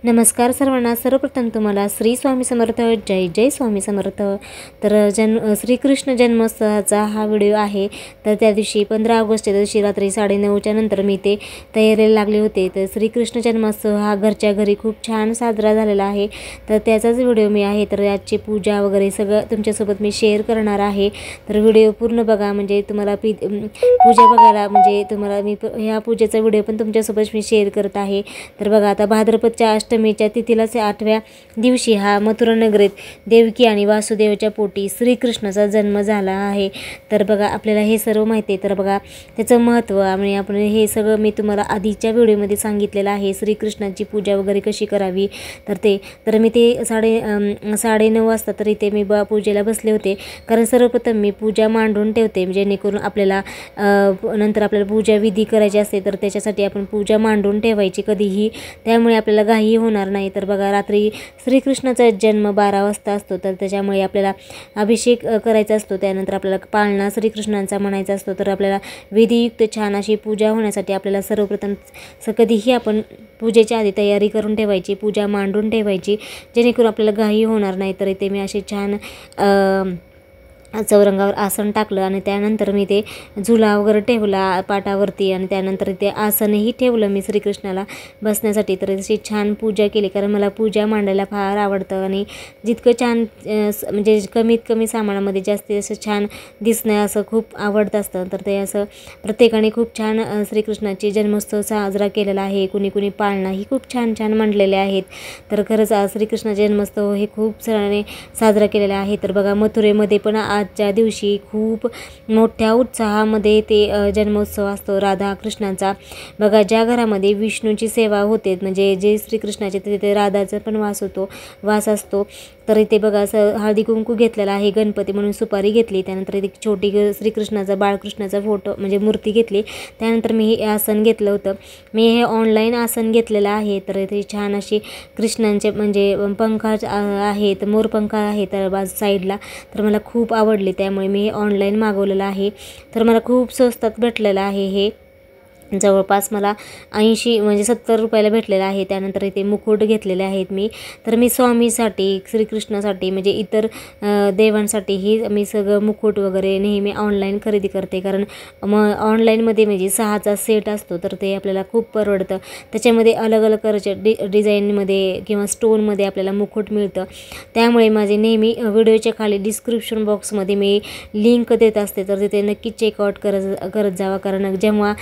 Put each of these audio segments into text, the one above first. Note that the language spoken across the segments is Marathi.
नमस्कार सर्वांना। सर्वप्रथम तुम्हाला श्री स्वामी समर्थ, जय जय स्वामी समर्थ। तर श्रीकृष्ण जन्मोत्सवाचा हा व्हिडिओ आहे। तर त्या दिवशी 15 ऑगस्ट या दिवशी रात्री 9:30च्या नंतर मी ते तयारीला लागले होते। तर श्रीकृष्ण जन्मोत्सव हा घरच्या घरी खूप छान साजरा झालेला आहे। तर त्याचाच व्हिडिओ मी आहे। तर आजची पूजा वगैरे सगळं तुमच्यासोबत मी शेअर करणार आहे। तर व्हिडिओ पूर्ण बघा, म्हणजे तुम्हाला पूजा बघायला, म्हणजे तुम्हाला मी ह्या पूजेचा व्हिडिओ पण तुमच्यासोबत मी शेअर करत आहे। तर बघा, आता भाद्रपदच्या अष्टमीच्या तिथीलाच 8व्या दिवशी हा मथुरा नगरीत देवकी आणि वासुदेवच्या पोटी श्रीकृष्णाचा जन्म झाला आहे। तर बघा, आपल्याला हे सर्व माहिती आहे। तर बघा, त्याचं महत्त्व आणि आपण हे सगळं मी तुम्हाला आधीच्या व्हिडिओमध्ये सांगितलेलं आहे। श्रीकृष्णाची पूजा वगैरे कशी करावी, तर मी ते 9:30 वाजता तर इथे मी पूजेला बसले होते। कारण सर्वप्रथम मी पूजा मांडून ठेवते, जेणेकरून आपल्याला नंतर आपल्याला पूजा विधी करायची असते, तर त्याच्यासाठी आपण पूजा मांडून ठेवायची कधीही, त्यामुळे आपल्याला घाई होणार नाही। तर बघा, रात्री श्रीकृष्णाचा जन्म 12 वाजता असतो, तर त्याच्यामुळे आपल्याला अभिषेक करायचा असतो, त्यानंतर आपल्याला पाळणा श्रीकृष्णांचा म्हणायचा असतो। तर आपल्याला विधियुक्त छान अशी पूजा होण्यासाठी आपल्याला सर्वप्रथम कधीही आपण पूजेच्या आधी तयारी करून ठेवायची, पूजा मांडून ठेवायची, जेणेकरून आपल्याला घाई होणार नाही। तर इथे मी असे छान चौरंगावर आसन टाकलं आणि त्यानंतर मी ते झुला वगैरे ठेवला पाटावरती, आणि त्यानंतर ते आसनही ठेवलं मी श्रीकृष्णाला बसण्यासाठी। तर अशी छान पूजा केली, कारण मला पूजा मांडायला फार आवडतं आणि जितकं छान म्हणजे कमीत कमी सामानामध्ये जास्तीत असं छान दिसणं असं खूप आवडतं असतं। तर ते असं प्रत्येकाने खूप छान श्रीकृष्णाची जन्मोत्सव साजरा केलेला आहे। कुणी पाळणाही खूप छान छान मांडलेले आहेत। तर खरंच श्रीकृष्ण जन्मोत्सव हे खूप सणाने साजरा केलेला आहे। तर बघा, मथुरेमध्ये पण आजच्या दिवशी खूप मोठ्या उत्साहामध्ये ते जन्मोत्सव असतो राधा कृष्णाचा। बघा, ज्या घरामध्ये विष्णूची सेवा होते, म्हणजे जे श्रीकृष्णाचे, तिथे राधाचा पण वास असतो। तर इथे बघा, असं हळदी कुंकू घेतलेला आहे, गणपती म्हणून सुपारी घेतली, त्यानंतर इथे छोटी श्रीकृष्णाचा बाळकृष्णाचा फोटो म्हणजे मूर्ती घेतली, त्यानंतर मी हे आसन घेतलं होतं। मी हे ऑनलाईन आसन घेतलेलं आहे। तर इथे छान अशी कृष्णांचे म्हणजे पंख आहेत, मोरपंख आहे तर साईडला, तर मला खूप आवडले, त्यामुळे मी हे ऑनलाईन मागवलेलं आहे। तर मला खूप स्वस्तात भेटलेलं आहे हे, जवळपास मला 80 म्हणजे 70 रुपयाला भेटलेलं आहे। त्यानंतर इथे मुकुट घेतलेले आहेत मी। तर मी स्वामीसाठी, श्रीकृष्णासाठी, म्हणजे इतर देवांसाठीही मी सगळं मुकुट वगैरे नेहमी ऑनलाईन खरेदी करते, कारण ऑनलाईनमध्ये म्हणजे 6चा सेट असतो, तर ते आपल्याला खूप परवडतं। त्याच्यामध्ये अलग अलग कलरच्या डिझाईनमध्ये किंवा स्टोनमध्ये आपल्याला मुकुट मिळतं, त्यामुळे माझे नेहमी व्हिडिओच्या खाली डिस्क्रिप्शन बॉक्समध्ये मी लिंक देत असते, तर तिथे नक्की चेकआउट करत जावा। कारण जेव्हा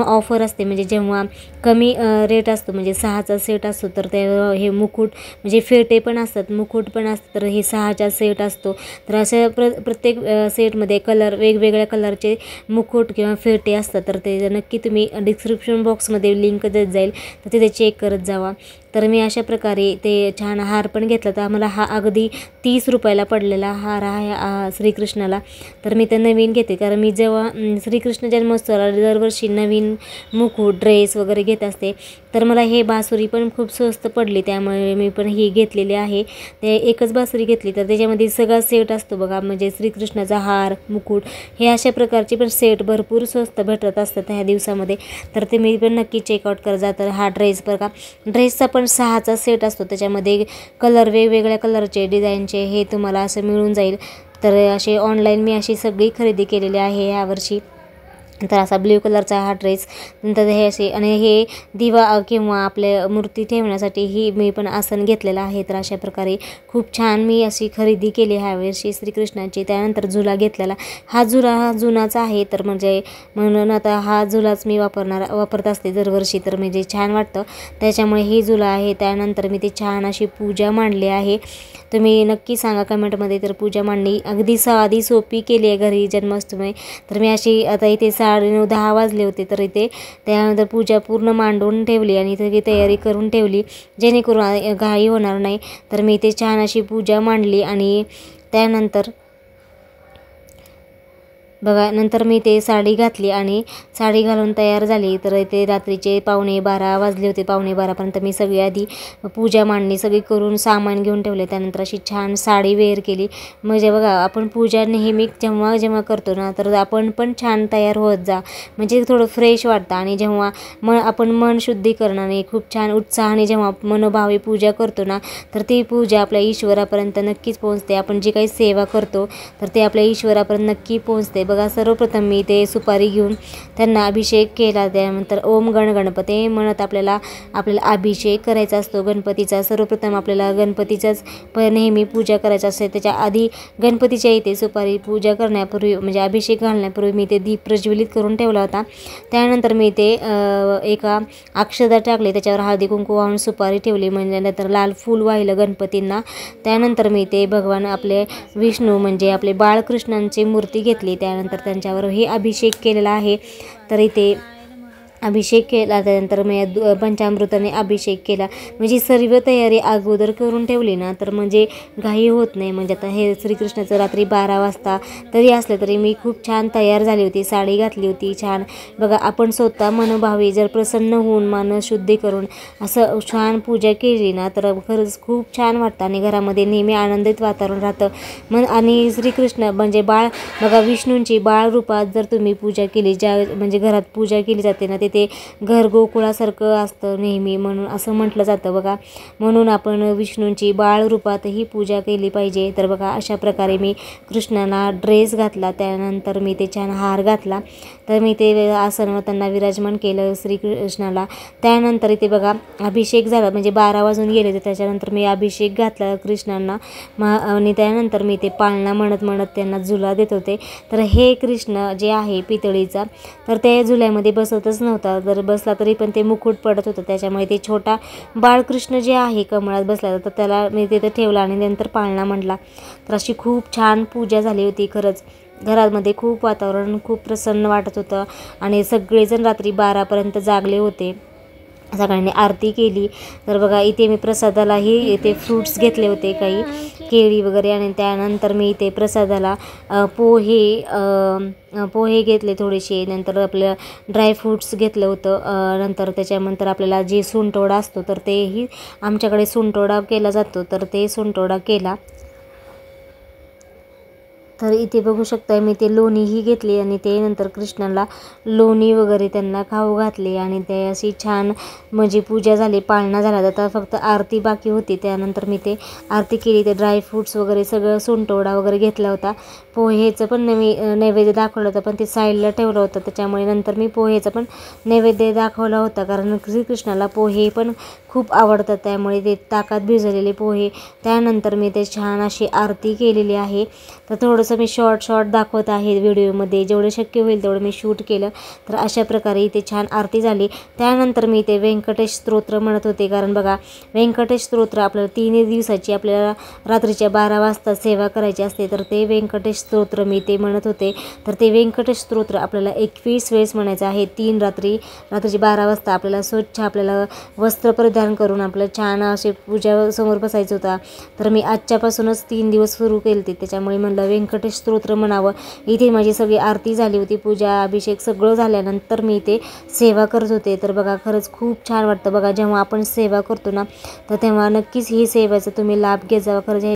ऑफर असते, म्हणजे जेव्हा कमी रेट असतो, म्हणजे 6चा सेट असतो, तर ते हे मुकुट म्हणजे फेटे पण असतात, मुकुट पण असतं, तर हे 6चा सेट असतो। तर अशा प्रत्येक सेटमध्ये वेगवेगळ्या कलरचे मुकुट किंवा फेटे असतात, तर ते नक्की तुम्ही डिस्क्रिप्शन बॉक्समध्ये लिंक देत जाईल, तर तिथे चेक करत जावा। तर मी अशा प्रकारे ते छान हार पण घेतला, तर आम्हाला हा अगदी 30 रुपयाला पडलेला हार आहे श्रीकृष्णाला। तर मी ते नवीन घेते, कारण मी जेव्हा श्रीकृष्ण जन्मोत्सवाला दरवर्षी नवीन मुकुट ड्रेस वगैरे घेत असते, तर मला हे बासुरी पण खूप स्वस्त पडली, त्यामुळे मी पण ही घेतलेली आहे। ते एकच बासुरी घेतली, तर त्याच्यामध्ये सगळा सेट असतो बघा, म्हणजे श्रीकृष्णाचा हार, मुकुट, हे अशा प्रकारचे पण सेट भरपूर स्वस्त भेटत असतात ह्या दिवसामध्ये, तर ते मी पण नक्की चेकआउट कर जा। तर हा ड्रेस बघा, ड्रेसचा पण 6चा सेट असतो, त्याच्यामध्ये कलर वेगवेगळ्या कलरचे डिझाईनचे हे तुम्हाला असं मिळून जाईल। तर असे ऑनलाईन मी अशी सगळी खरेदी केलेली आहे यावर्षी। तर असा ब्ल्यू कलरचा हा ड्रेस, नंतर हे असे, आणि हे दिवा किंवा आपल्या मूर्ती ठेवण्यासाठी ही मी पण आसन घेतलेलं आहे। तर अशा प्रकारे खूप छान मी अशी खरेदी केली ह्यावर्षी श्रीकृष्णाची। त्यानंतर झुला घेतलेला, हा जुनाचा आहे, तर म्हणजे म्हणून आता हा झुलाच मी वापरत असते दरवर्षी, तर म्हणजे छान वाटतं, त्याच्यामुळे ही झुला आहे। त्यानंतर मी ती छान अशी पूजा मांडली आहे। तुम्ही नक्की सांगा कमेंटमध्ये, तर पूजा मांडणी अगदी साधी सोपी केली आहे घरी जन्माष्टमी। तर मी अशी आता इथे 9:30-10 वाजले होते, तर इथे त्यानंतर पूजा पूर्ण मांडून ठेवली आणि इथे तयारी करून ठेवली, जेणेकरून घाई होणार नाही। तर मी इथे छान अशी पूजा मांडली, आणि त्यानंतर बघा नंतर मी ते साडी घातली आणि साडी घालून तयार झाली. तर ते रात्रीचे 11:15 वाजले होते. 11:15पर्यंत मी सगळी आधी पूजा मांडणी सगळी करून सामान घेऊन ठेवले. त्यानंतर अशी छान साडी वेअर केली. म्हणजे बघा आपण पूजा नेहमी जेव्हा जेव्हा करतो ना तर आपण पण छान तयार होत जा, म्हणजे थोडं फ्रेश वाटतं. आणि जेव्हा आपण मन शुद्धीकरणाने खूप छान उत्साहाने जेव्हा मनोभावे पूजा करतो ना तर ती पूजा आपल्या ईश्वरापर्यंत नक्कीच पोहोचते. आपण जी काही सेवा करतो तर ते आपल्या ईश्वरापर्यंत नक्की पोहोचते. बघा सर्वप्रथम मी ते सुपारी घेऊन त्यांना अभिषेक केला. त्यानंतर ओम गण गणपते म्हणत आपल्याला अभिषेक करायचा असतो गणपतीचा. सर्वप्रथम आपल्याला गणपतीचाच नेहमी पूजा करायची असते. त्याच्या आधी गणपतीच्या इथे सुपारी पूजा करण्यापूर्वी म्हणजे अभिषेक घालण्यापूर्वी मी ते दीप प्रज्वलित करून ठेवला होता. त्यानंतर मी ते एका अक्षदा टाकले, त्याच्यावर हळदी कुंकू वाहून सुपारी ठेवली, म्हणजे नंतर लाल फूल वाहिलं गणपतींना. त्यानंतर मी ते भगवान आपले विष्णू म्हणजे आपले बाळकृष्णांची मूर्ती घेतली. त्यानंतर त्यांच्यावरही अभिषेक केलेला आहे. तर इथे अभिषेक केला. त्यानंतर मी पंचामृताने अभिषेक केला. म्हणजे सर्व तयारी अगोदर करून ठेवली ना तर म्हणजे घाई होत नाही. म्हणजे आता हे श्रीकृष्णाचं रात्री 12 वाजता तरी असलं तरी मी खूप छान तयार झाली होती, साडी घातली होती छान. बघा आपण स्वतः मनोभावी जर प्रसन्न होऊन मन शुद्धी करून असं छान पूजा केली ना तर खरंच खूप छान वाटतं आणि घरामध्ये नेहमी आनंदित वातावरण राहतं. आणि श्रीकृष्ण म्हणजे बघा विष्णूंची बाळ रूपात जर तुम्ही पूजा केली, ज्या म्हणजे घरात पूजा केली जाते ना ते घर गोकुळासारखं असतं नेहमी, म्हणून असं म्हटलं जातं बघा. म्हणून आपण विष्णूंची बाळ रूपातही पूजा केली पाहिजे. तर बघा अशा प्रकारे मी कृष्णाला ड्रेस घातला. त्यानंतर मी ते छान हार घातला. तर मी ते आसनावर त्यांना विराजमान केलं श्रीकृष्णाला. त्यानंतर इथे बघा अभिषेक झाला, म्हणजे 12 वाजून गेले होते. त्याच्यानंतर मी अभिषेक घातला कृष्णांना आणि त्यानंतर मी ते पाळणा म्हणत त्यांना झुला देत होते. तर हे कृष्ण जे आहे पितळीचा तर त्या झुल्यामध्ये बसतच नव्हता. जर बसला तरी पण ते मुकुट पडत होतं, त्याच्यामुळे ते छोटा बाळकृष्ण जे आहे कमळात बसला तर त्याला मी तिथे ठेवला आणि नंतर पाळणा म्हटला. तर अशी खूप छान पूजा झाली होती. खरंच घरामध्ये खूप वातावरण खूप प्रसन्न वाटत होतं आणि सगळेजण रात्री 12पर्यंत जागले होते. सगळ्यांनी आरती केली. तर बघा इथे मी प्रसादालाही इथे फ्रूट्स घेतले होते, काही केळी वगैरे. आणि त्यानंतर मी इथे प्रसादाला पोहे घेतले थोडेसे. नंतर आपलं ड्रायफ्रूट्स घेतलं होतं. नंतर त्याच्यानंतर आपल्याला जे सुंठोडा असतो तर तेही आमच्याकडे सुंठोडा केला जातो तर ते सुंठोडा केला. तर इथे बघू शकताय मी ते लोणीही घेतली आणि ते नंतर कृष्णाला लोणी वगैरे त्यांना खाऊ घातले आणि ते अशी छान म्हणजे पूजा झाली, पाळणा झाला. आता फक्त आरती बाकी होती. त्यानंतर मी ते आरती केली. ते ड्रायफ्रूट्स वगैरे सगळं सुंठोडा वगैरे घेतला होता. पोहेचं पण मी नैवेद्य दाखवलं होतं पण ते साईडला ठेवलं होतं, त्याच्यामुळे नंतर मी पोहेचं पण नैवेद्य दाखवला होता, कारण श्रीकृष्णाला पोहे पण खूप आवडतात, त्यामुळे ते ताकात भिजवलेले पोहे. त्यानंतर मी ते छान अशी आरती केलेली आहे. तर थोडंसं मी शॉर्ट दाखवत आहे व्हिडिओमध्ये, जेवढं शक्य होईल तेवढं मी शूट केलं. तर अशा प्रकारे इथे छान आरती झाली. त्यानंतर मी ते व्यंकटेश स्तोत्र म्हणत होते, कारण बघा व्यंकटेश स्तोत्र आपल्याला 3 दिवसाची आपल्याला रात्रीच्या 12 वाजता सेवा करायची असते. तर ते व्यंकटेश स्तोत्र मी ते म्हणत होते. तर ते व्यंकटेश स्तोत्र आपल्याला 21 वेळेस म्हणायचं आहे. रात्रीची 12 वाजता आपल्याला स्वच्छ आपल्याला वस्त्र परिधान करून आपलं छान असे पूजा समोर बसायचं होता. तर मी आजच्यापासूनच 3 दिवस सुरू केले होते, त्याच्यामुळे म्हणलं व्यंकटेश स्तोत्र म्हणावं. इथे माझी सगळी आरती झाली होती, पूजा अभिषेक सगळं झाल्यानंतर मी इथे सेवा करत होते. तर बघा खरंच खूप छान वाटतं. बघा जेव्हा आपण सेवा करतो ना तर तेव्हा नक्कीच ही सेवेचा तुम्ही लाभ घेत जावा. खरंच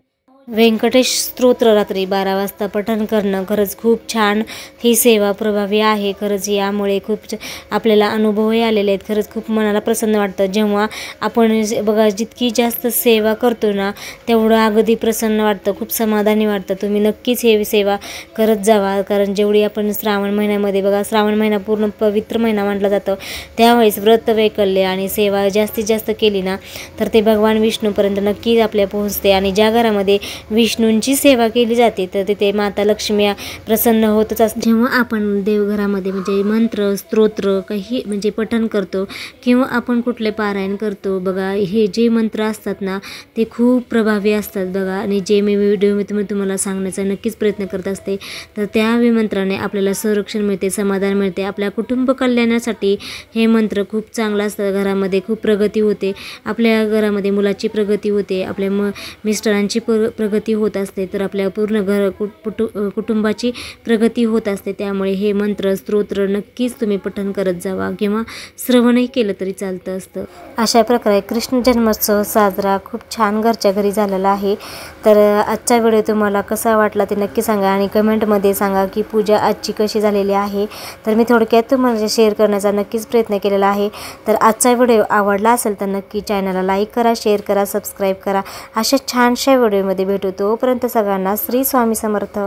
व्यंकटेश स्तोत्र रात्री 12 वाजता पठण करणं खरंच खूप छान ही सेवा प्रभावी आहे. खरंच यामुळे खूप आपल्याला अनुभवही आलेले आहेत. खरंच खूप मनाला प्रसन्न वाटतं जेव्हा आपण बघा जितकी जास्त सेवा करतो ना तेवढं अगदी प्रसन्न वाटतं, खूप समाधानी वाटतं. तुम्ही नक्कीच हे सेवा करत जावा, कारण जेवढी आपण श्रावण महिन्यामध्ये बघा श्रावण महिना पूर्ण पवित्र महिना मानला जातो, त्यावेळेस व्रत वैकल्य आणि सेवा जास्तीत जास्त केली ना तर ते भगवान विष्णूपर्यंत नक्कीच आपल्या पोहोचते. आणि ज्या घरामध्ये विष्णूंची सेवा केली जाते तर तिथे माता लक्ष्मी प्रसन्न होतच असते. जेव्हा आपण देवघरामध्ये म्हणजे मंत्र स्तोत्र काही म्हणजे पठण करतो किंवा आपण कुठले पारायण करतो, बघा हे जे मंत्र असतात ना ते खूप प्रभावी असतात बघा. आणि जे मी व्हिडिओमध्ये तुम्हाला सांगण्याचा नक्कीच प्रयत्न करत असते, तर त्या मंत्राने आपल्याला संरक्षण मिळते, समाधान मिळते. आपल्या कुटुंब कल्याणासाठी हे मंत्र खूप चांगलं असतं. घरामध्ये खूप प्रगती होते, आपल्या घरामध्ये मुलाची प्रगती होते, आपल्या मिस्टरांची प्रगती प्रगती होत असते, तर आपल्या पूर्ण कुटुंबाची प्रगती होत असते. त्यामुळे हे मंत्र स्तोत्र नक्कीच तुम्ही पठण करत जावा किंवा श्रवणही केलं तरी चालतं असतं. अशा प्रकारे कृष्ण जन्मोत्सव साजरा खूप छान घरच्या घरी झालेला आहे. तर आजचा व्हिडिओ तुम्हाला कसा वाटला ते नक्की सांगा आणि कमेंटमध्ये सांगा की पूजा आजची कशी झालेली आहे. तर मी थोडक्यात तुम्हाला शेअर करण्याचा नक्कीच प्रयत्न केलेला आहे. तर आजचा व्हिडिओ आवडला असेल तर नक्की चॅनलला लाईक करा, शेअर करा, सबस्क्राईब करा. अशा छानशा व्हिडिओमध्ये भेटू. तोपर्यंत सगळ्यांना श्री स्वामी समर्थ.